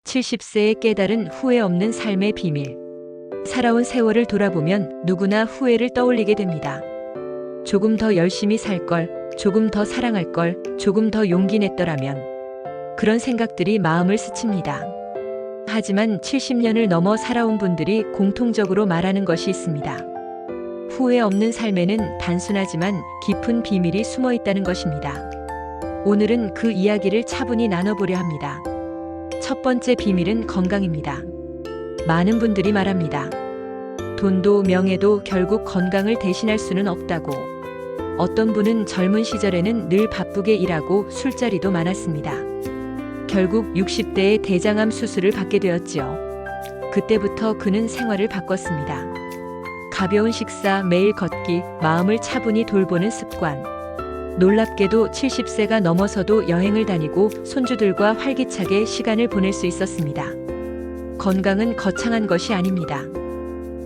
70세에 깨달은 후회 없는 삶의 비밀. 살아온 세월을 돌아보면 누구나 후회를 떠올리게 됩니다. 조금 더 열심히 살 걸, 조금 더 사랑할 걸, 조금 더 용기 냈더라면. 그런 생각들이 마음을 스칩니다. 하지만 70년을 넘어 살아온 분들이 공통적으로 말하는 것이 있습니다. 후회 없는 삶에는 단순하지만 깊은 비밀이 숨어 있다는 것입니다. 오늘은 그 이야기를 차분히 나눠보려 합니다. 첫 번째 비밀은 건강입니다. 많은 분들이 말합니다. 돈도 명예도 결국 건강을 대신할 수는 없다고. 어떤 분은 젊은 시절에는 늘 바쁘게 일하고 술자리도 많았습니다. 결국 60대에 대장암 수술을 받게 되었지요. 그때부터 그는 생활을 바꿨습니다. 가벼운 식사, 매일 걷기, 마음을 차분히 돌보는 습관. 놀랍게도 70세가 넘어서도 여행을 다니고 손주들과 활기차게 시간을 보낼 수 있었습니다. 건강은 거창한 것이 아닙니다.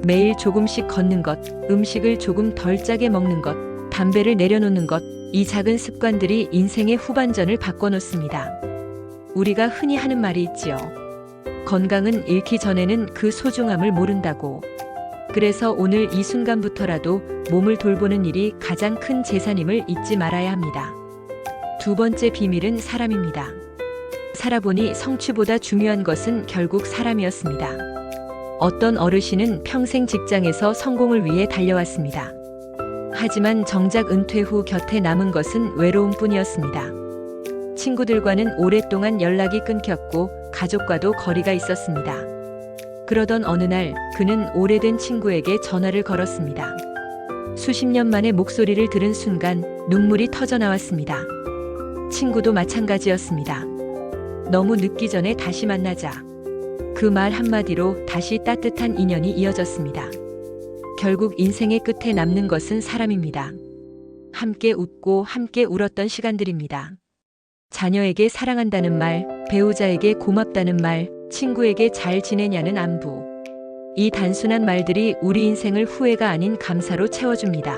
매일 조금씩 걷는 것, 음식을 조금 덜 짜게 먹는 것, 담배를 내려놓는 것, 이 작은 습관들이 인생의 후반전을 바꿔놓습니다. 우리가 흔히 하는 말이 있지요. 건강은 잃기 전에는 그 소중함을 모른다고. 그래서 오늘 이 순간부터라도 몸을 돌보는 일이 가장 큰 재산임을 잊지 말아야 합니다. 두 번째 비밀은 사람입니다. 살아보니 성취보다 중요한 것은 결국 사람이었습니다. 어떤 어르신은 평생 직장에서 성공을 위해 달려왔습니다. 하지만 정작 은퇴 후 곁에 남은 것은 외로움뿐이었습니다. 친구들과는 오랫동안 연락이 끊겼고 가족과도 거리가 있었습니다. 그러던 어느 날 그는 오래된 친구에게 전화를 걸었습니다. 수십 년 만에 목소리를 들은 순간 눈물이 터져 나왔습니다. 친구도 마찬가지였습니다. 너무 늦기 전에 다시 만나자. 그 말 한마디로 다시 따뜻한 인연이 이어졌습니다. 결국 인생의 끝에 남는 것은 사람입니다. 함께 웃고 함께 울었던 시간들입니다. 자녀에게 사랑한다는 말, 배우자에게 고맙다는 말, 친구에게 잘 지내냐는 안부. 이 단순한 말들이 우리 인생을 후회가 아닌 감사로 채워줍니다.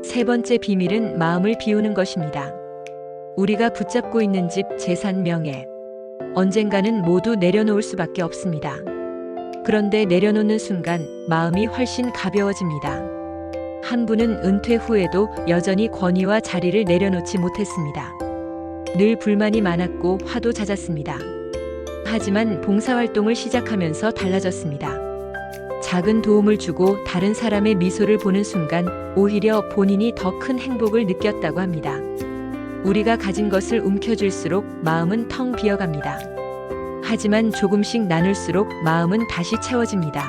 세 번째 비밀은 마음을 비우는 것입니다. 우리가 붙잡고 있는 집, 재산, 명예. 언젠가는 모두 내려놓을 수밖에 없습니다. 그런데 내려놓는 순간 마음이 훨씬 가벼워집니다. 한 분은 은퇴 후에도 여전히 권위와 자리를 내려놓지 못했습니다. 늘 불만이 많았고 화도 잦았습니다. 하지만 봉사활동을 시작하면서 달라졌습니다. 작은 도움을 주고 다른 사람의 미소를 보는 순간 오히려 본인이 더 큰 행복을 느꼈다고 합니다. 우리가 가진 것을 움켜쥘수록 마음은 텅 비어갑니다. 하지만 조금씩 나눌수록 마음은 다시 채워집니다.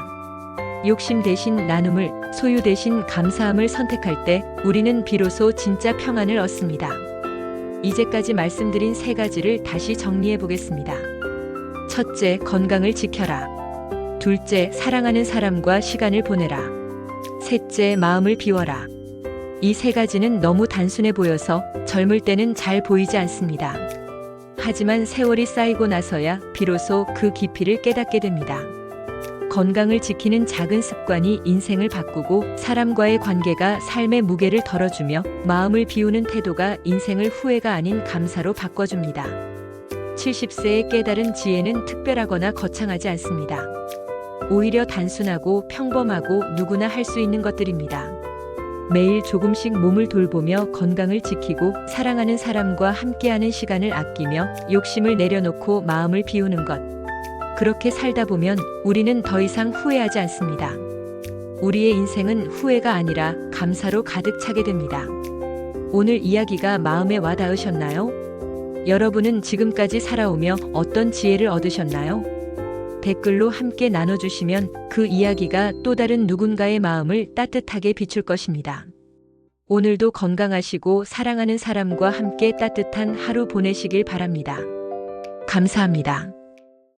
욕심 대신 나눔을, 소유 대신 감사함을 선택할 때 우리는 비로소 진짜 평안을 얻습니다. 이제까지 말씀드린 세 가지를 다시 정리해 보겠습니다. 첫째, 건강을 지켜라. 둘째, 사랑하는 사람과 시간을 보내라. 셋째, 마음을 비워라. 이 세 가지는 너무 단순해 보여서 젊을 때는 잘 보이지 않습니다. 하지만 세월이 쌓이고 나서야 비로소 그 깊이를 깨닫게 됩니다. 건강을 지키는 작은 습관이 인생을 바꾸고 사람과의 관계가 삶의 무게를 덜어주며 마음을 비우는 태도가 인생을 후회가 아닌 감사로 바꿔줍니다. 70세의 깨달은 지혜는 특별하거나 거창하지 않습니다. 오히려 단순하고 평범하고 누구나 할 수 있는 것들입니다. 매일 조금씩 몸을 돌보며 건강을 지키고 사랑하는 사람과 함께하는 시간을 아끼며 욕심을 내려놓고 마음을 비우는 것. 그렇게 살다 보면 우리는 더 이상 후회하지 않습니다. 우리의 인생은 후회가 아니라 감사로 가득 차게 됩니다. 오늘 이야기가 마음에 와닿으셨나요? 여러분은 지금까지 살아오며 어떤 지혜를 얻으셨나요? 댓글로 함께 나눠주시면 그 이야기가 또 다른 누군가의 마음을 따뜻하게 비출 것입니다. 오늘도 건강하시고 사랑하는 사람과 함께 따뜻한 하루 보내시길 바랍니다. 감사합니다.